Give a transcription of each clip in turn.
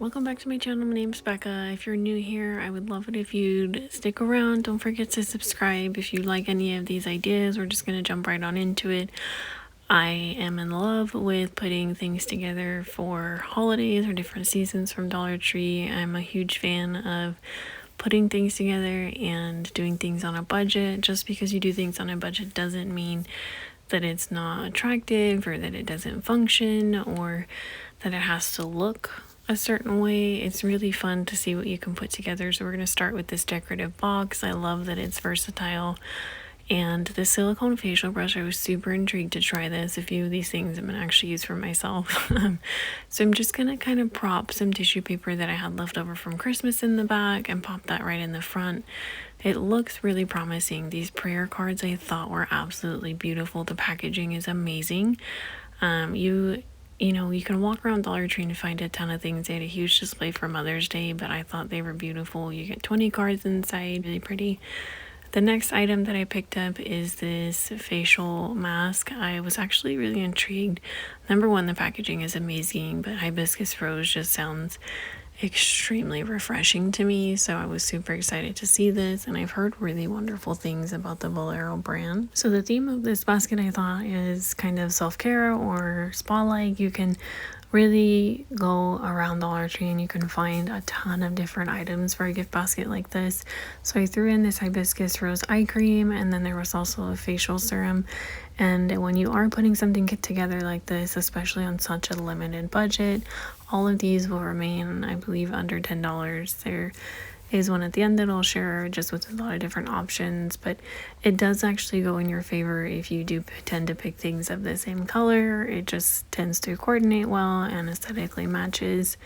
Welcome back to my channel. My name's Becca. If you're new here, I would love it if you'd stick around. Don't forget to subscribe. If you like any of these ideas, we're just going to jump right on into it. I am in love with putting things together for holidays or different seasons from Dollar Tree. I'm a huge fan of putting things together and doing things on a budget. Just because you do things on a budget doesn't mean that it's not attractive or that it doesn't function or that it has to look a certain way. It's really fun to see what you can put together. So we're going to start with this decorative box. I love that it's versatile. And the silicone facial brush, I was super intrigued to try this. A few of these things I'm going to actually use for myself. So I'm just going to kind of prop some tissue paper that I had left over from Christmas in the back and pop that right in the front. It looks really promising. These prayer cards I thought were absolutely beautiful. The packaging is amazing. You know, you can walk around Dollar Tree and find a ton of things. They had a huge display for Mother's Day, but I thought they were beautiful. You get 20 cards inside, really pretty. The next item that I picked up is this facial mask. I was actually really intrigued. Number one, the packaging is amazing, but hibiscus rose just sounds extremely refreshing to me, so I was super excited to see this, and I've heard really wonderful things about the Bolero brand. So the theme of this basket I thought is kind of self-care or spa-like. You can really go around Dollar Tree and you can find a ton of different items for a gift basket like this. So I threw in this hibiscus rose eye cream, and then there was also a facial serum. And when you are putting something together like this, especially on such a limited budget, all of these will remain, I believe, under $10. There is one at the end that I'll share just with a lot of different options, but it does actually go in your favor if you do tend to pick things of the same color. It just tends to coordinate well and aesthetically matches.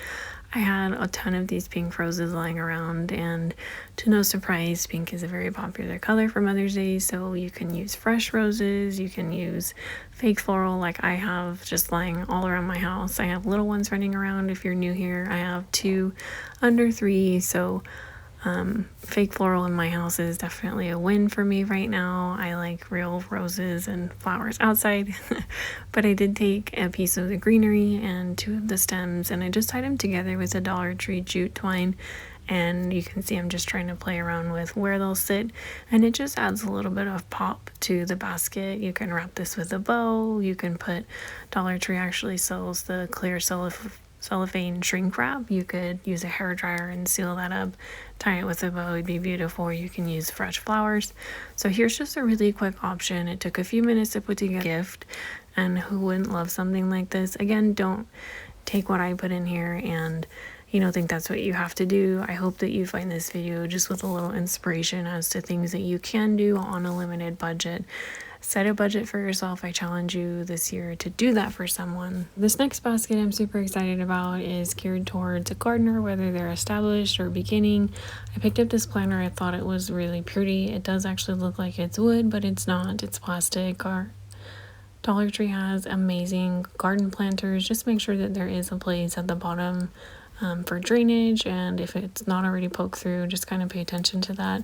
I had a ton of these pink roses lying around, and to no surprise, pink is a very popular color for Mother's Day, so you can use fresh roses, you can use fake floral like I have just lying all around my house. I have little ones running around. If you're new here, I have 2 under 3, so fake floral in my house is definitely a win for me right now. I like real roses and flowers outside, but I did take a piece of the greenery and 2 of the stems, and I just tied them together with a Dollar Tree jute twine. And you can see I'm just trying to play around with where they'll sit, and it just adds a little bit of pop to the basket. You can wrap this with a bow. You can put, Dollar Tree actually sells the clear cellophane shrink wrap. You could use a hair dryer and seal that up, tie it with a bow. It'd be beautiful. You can use fresh flowers. So here's just a really quick option. It took a few minutes to put together a gift, and who wouldn't love something like this? Again, don't take what I put in here and think that's what you have to do. I hope that you find this video just with a little inspiration as to things that you can do on a limited budget. Set a budget for yourself. I challenge you this year to do that for someone. This next basket I'm super excited about is geared towards a gardener, whether they're established or beginning. I picked up this planter. I thought it was really pretty. It does actually look like it's wood, but it's not. It's plastic. Dollar Tree has amazing garden planters. Just make sure that there is a place at the bottom for drainage, and if it's not already poked through, just kind of pay attention to that.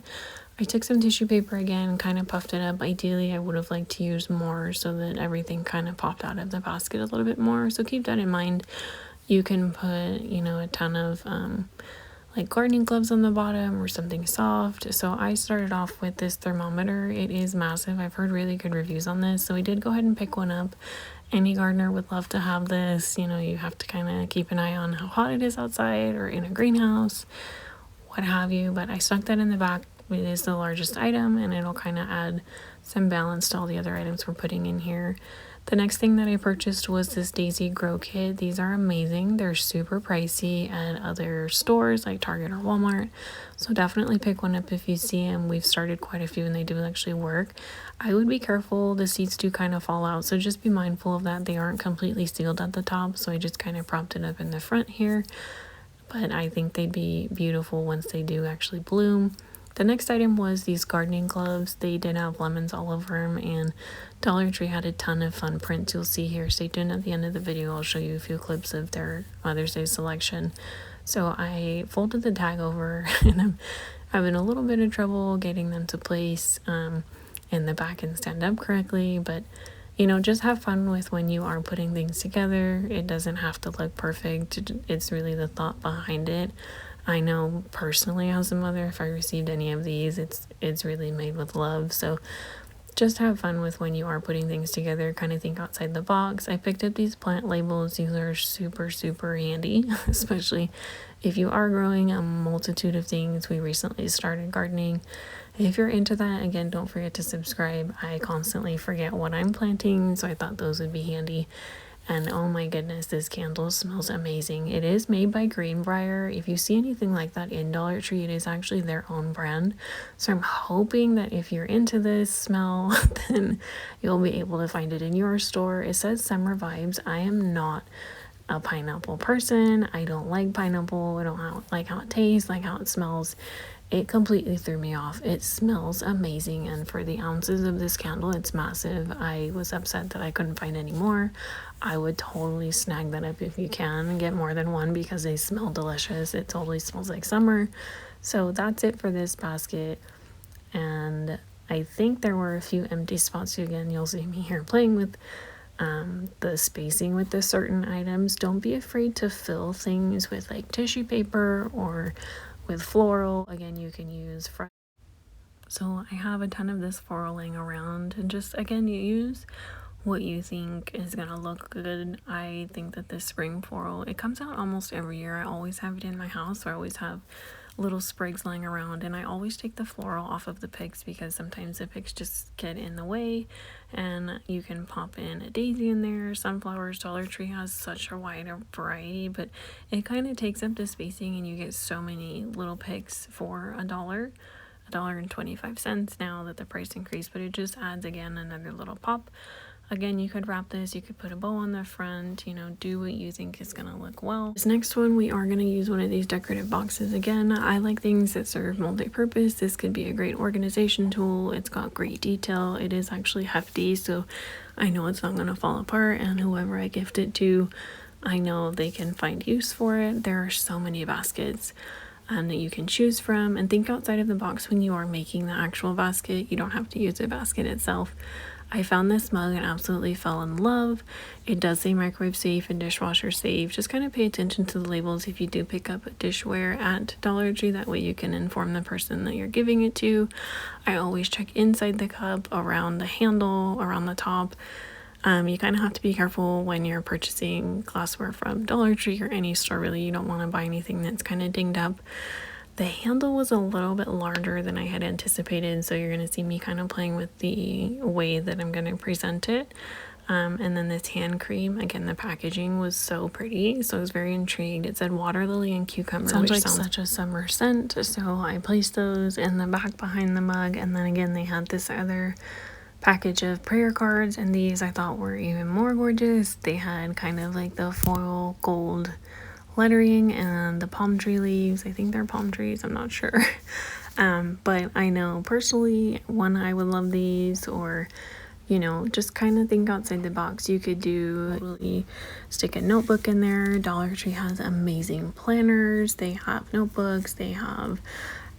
I took some tissue paper again, kind of puffed it up. Ideally, I would have liked to use more so that everything kind of popped out of the basket a little bit more, so keep that in mind. You can put, a ton of like gardening gloves on the bottom or something soft. So I started off with this thermometer. It is massive. I've heard really good reviews on this, so we did go ahead and pick one up. Any gardener would love to have this. You have to kind of keep an eye on how hot it is outside or in a greenhouse, what have you. But I stuck that in the back. It is the largest item, and it'll kind of add some balance to all the other items we're putting in here. The next thing that I purchased was this daisy grow kit. These are amazing. They're super pricey at other stores like Target or Walmart, so definitely pick one up if you see them. We've started quite a few and they do actually work. I would be careful. The seeds do kind of fall out, so just be mindful of that. They aren't completely sealed at the top, so I just kind of propped it up in the front here, but I think they'd be beautiful once they do actually bloom. The next item was these gardening gloves. They did have lemons all over them, and Dollar Tree had a ton of fun prints you'll see here. Stay tuned at the end of the video. I'll show you a few clips of their Mother's Day selection. So I folded the tag over, and I'm having a little bit of trouble getting them to place in the back and stand up correctly, but you know, just have fun with when you are putting things together. It doesn't have to look perfect. It's really the thought behind it. I know personally as a mother, if I received any of these, it's really made with love. So just have fun with when you are putting things together. Kind of think outside the box. I picked up these plant labels. These are super handy, especially if you are growing a multitude of things. We recently started gardening. If you're into that, again, don't forget to subscribe. I constantly forget what I'm planting, so I thought those would be handy. And oh my goodness, this candle smells amazing. It is made by Greenbrier. If you see anything like that in Dollar Tree, it is actually their own brand. So I'm hoping that if you're into this smell, then you'll be able to find it in your store. It says summer vibes. I am not a pineapple person. I don't like pineapple. I don't like how it tastes, like how it smells. It completely threw me off. It smells amazing, and for the ounces of this candle, it's massive. I was upset that I couldn't find any more. I would totally snag that up if you can and get more than one because they smell delicious. It totally smells like summer. So that's it for this basket, and I think there were a few empty spots. Again, you'll see me here playing with the spacing with the certain items. Don't be afraid to fill things with like tissue paper or with floral. Again, you can use so I have a ton of this floral laying around, and just again, you use what you think is gonna look good. I think that this spring floral, it comes out almost every year. I always have it in my house, so I always have little sprigs lying around, and I always take the floral off of the picks because sometimes the picks just get in the way. And you can pop in a daisy in there, sunflowers. Dollar Tree has such a wide variety, but it kind of takes up the spacing, and you get so many little picks for $1.25 now that the price increased, but it just adds again another little pop. Again, you could wrap this, you could put a bow on the front, you know, do what you think is gonna look well. This next one, we are gonna use one of these decorative boxes. Again, I like things that serve multi-purpose. This could be a great organization tool. It's got great detail. It is actually hefty, so I know it's not gonna fall apart, and whoever I gift it to, I know they can find use for it. There are so many baskets that you can choose from, and think outside of the box when you are making the actual basket. You don't have to use the basket itself. I found this mug and absolutely fell in love. It does say microwave safe and dishwasher safe. Just kind of pay attention to the labels if you do pick up dishware at Dollar Tree. That way you can inform the person that you're giving it to. I always check inside the cup, around the handle, around the top. You kind of have to be careful when you're purchasing glassware from Dollar Tree or any store, really. You don't want to buy anything that's kind of dinged up. The handle was a little bit larger than I had anticipated, so you're going to see me kind of playing with the way that I'm going to present it. And then this hand cream, again, the packaging was so pretty, so I was very intrigued. It said water lily and cucumber, which sounds like such a summer scent, so I placed those in the back behind the mug. And then again, they had this other package of prayer cards, and these I thought were even more gorgeous. They had kind of like the foil gold lettering and the palm tree leaves. I think they're palm trees, I'm not sure. But I know personally, one, I would love these, or you know, just kind of think outside the box. You could do totally stick a notebook in there. Dollar Tree has amazing planners. They have notebooks, they have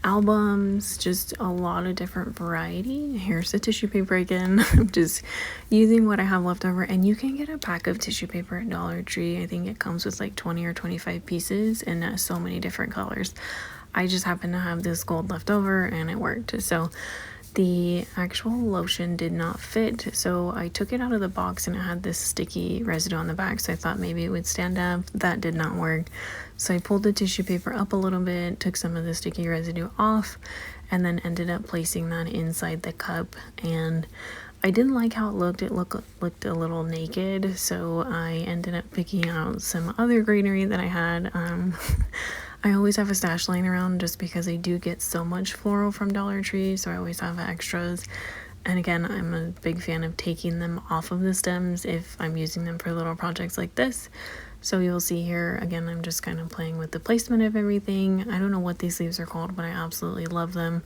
albums, just a lot of different variety. Here's the tissue paper again. I'm just using what I have left over, and you can get a pack of tissue paper at Dollar Tree. I think it comes with like 20 or 25 pieces in so many different colors. I just happen to have this gold left over and it worked. So the actual lotion did not fit, so I took it out of the box and it had this sticky residue on the back, so I thought maybe it would stand up. That did not work. So I pulled the tissue paper up a little bit, took some of the sticky residue off, and then ended up placing that inside the cup. And I didn't like how it looked. It looked a little naked, so I ended up picking out some other greenery that I had. I always have a stash laying around just because I do get so much floral from Dollar Tree, so I always have extras. And again, I'm a big fan of taking them off of the stems if I'm using them for little projects like this. So you'll see here, again, I'm just kind of playing with the placement of everything. I don't know what these leaves are called, but I absolutely love them.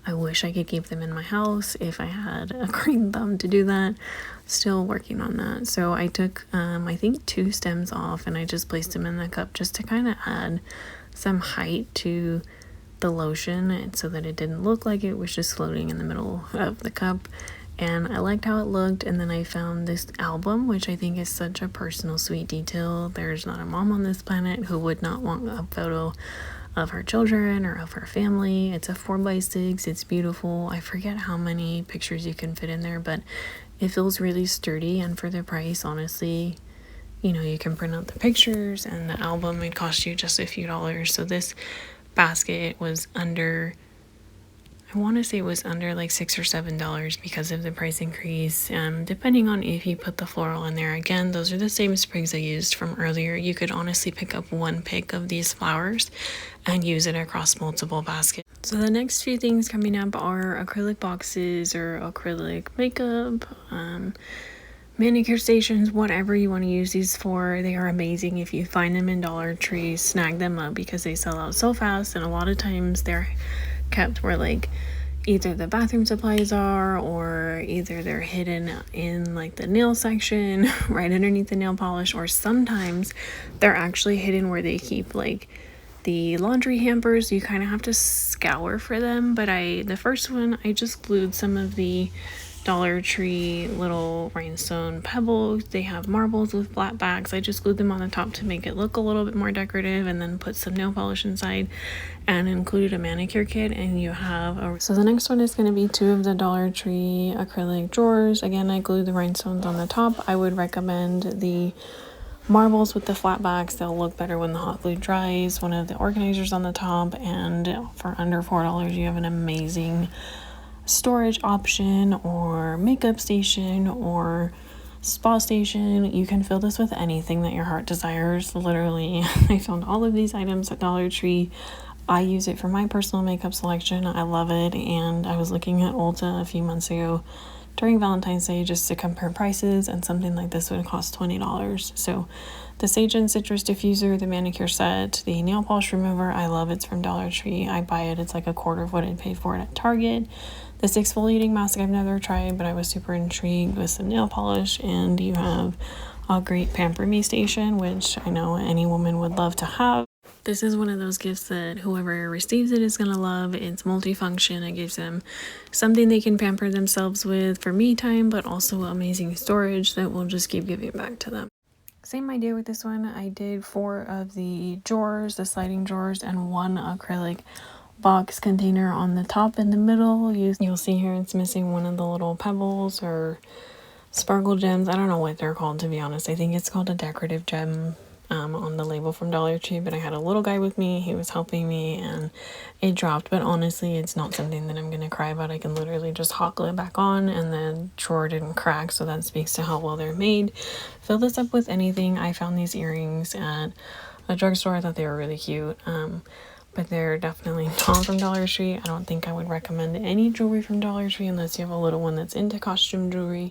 I wish I could keep them in my house if I had a green thumb to do that. Still working on that. So I took, I think 2 stems off, and I just placed them in the cup just to kind of add some height to the lotion, and so that it didn't look like it was just floating in the middle of the cup. and I liked how it looked. And then I found this album, which I think is such a personal, sweet detail. There's not a mom on this planet who would not want a photo of her children or of her family. It's a 4x6. It's beautiful. I forget how many pictures you can fit in there, but it feels really sturdy, and for the price, honestly, you know, you can print out the pictures, and the album, it cost you just a few dollars. So this basket was under, I want to say it was under like $6 or $7 because of the price increase, depending on if you put the floral in there. Again, those are the same sprigs I used from earlier. You could honestly pick up one pick of these flowers and use it across multiple baskets. So the next few things coming up are acrylic boxes or acrylic makeup, manicure stations, whatever you want to use these for. They are amazing. If you find them in Dollar Tree, snag them up because they sell out so fast, and a lot of times they're kept where like either the bathroom supplies are, or either they're hidden in like the nail section right underneath the nail polish, or sometimes they're actually hidden where they keep like the laundry hampers. You kind of have to scour for them, but the first one I just glued some of the Dollar Tree little rhinestone pebbles. They have marbles with flat backs. I just glued them on the top to make it look a little bit more decorative, and then put some nail polish inside and included a manicure kit, and you have so the next one is going to be 2 of the Dollar Tree acrylic drawers. Again, I glued the rhinestones on the top. I would recommend the marbles with the flat backs. They'll look better when the hot glue dries. One of the organizers on the top, and for under $4 you have an amazing storage option or makeup station or spa station. You can fill this with anything that your heart desires. Literally, I found all of these items at Dollar Tree. I use it for my personal makeup selection. I love it, and I was looking at Ulta a few months ago during Valentine's Day just to compare prices, and something like this would cost $20. So the Sage and Citrus Diffuser, the Manicure Set, the nail polish remover, I love. It's from Dollar Tree. I buy it. It's like a quarter of what I paid for it at Target. This exfoliating mask I've never tried, but I was super intrigued with some nail polish. And you have a great Pamper Me station, which I know any woman would love to have. This is one of those gifts that whoever receives it is going to love. It's multifunction. It gives them something they can pamper themselves with for me time, but also amazing storage that will just keep giving back to them. Same idea with this one. I did 4 of the drawers, the sliding drawers, and 1 acrylic box container on the top and the middle. You'll see here it's missing one of the little pebbles or sparkle gems. I don't know what they're called, to be honest. I think it's called a decorative gem on the label from Dollar Tree, but I had a little guy with me. He was helping me and it dropped, but honestly it's not something that I'm gonna cry about. I can literally just hot glue it back on, and the drawer didn't crack, so that speaks to how well they're made. Fill this up with anything. I found these earrings at a drugstore. I thought they were really cute, but they're definitely not from Dollar Tree. I don't think I would recommend any jewelry from Dollar Tree unless you have a little one that's into costume jewelry.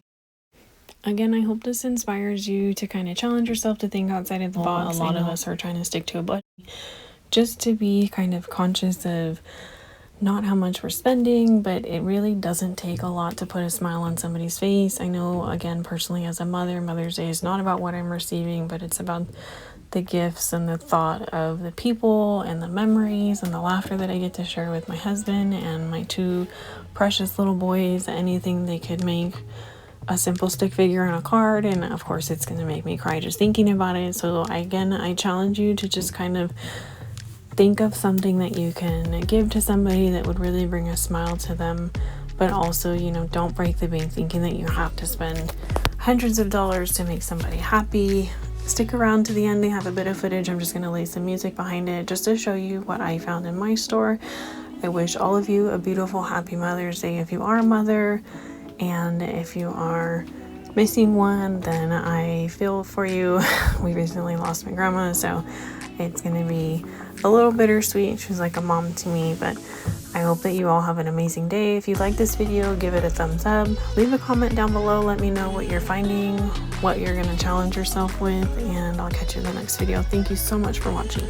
Again, I hope this inspires you to kind of challenge yourself to think outside of the box. A lot of us are trying to stick to a budget, just to be kind of conscious of not how much we're spending, but it really doesn't take a lot to put a smile on somebody's face. I know, again, personally as a mother, Mother's Day is not about what I'm receiving, but it's about the gifts and the thought of the people and the memories and the laughter that I get to share with my husband and my 2 precious little boys. Anything they could make a simple stick figure on a card, and of course it's going to make me cry just thinking about it. So I challenge you to just kind of think of something that you can give to somebody that would really bring a smile to them, but also, you know, don't break the bank thinking that you have to spend hundreds of dollars to make somebody happy. Stick around to the end. They have a bit of footage. I'm just going to lay some music behind it just to show you what I found in my store. I wish all of you a beautiful, happy Mother's Day if you are a mother. And if you are missing one, then I feel for you. We recently lost my grandma, so it's going to be a little bittersweet. She's like a mom to me, but I hope that you all have an amazing day. If you like this video, give it a thumbs up. Leave a comment down below. Let me know what you're finding, what you're going to challenge yourself with, and I'll catch you in the next video. Thank you so much for watching.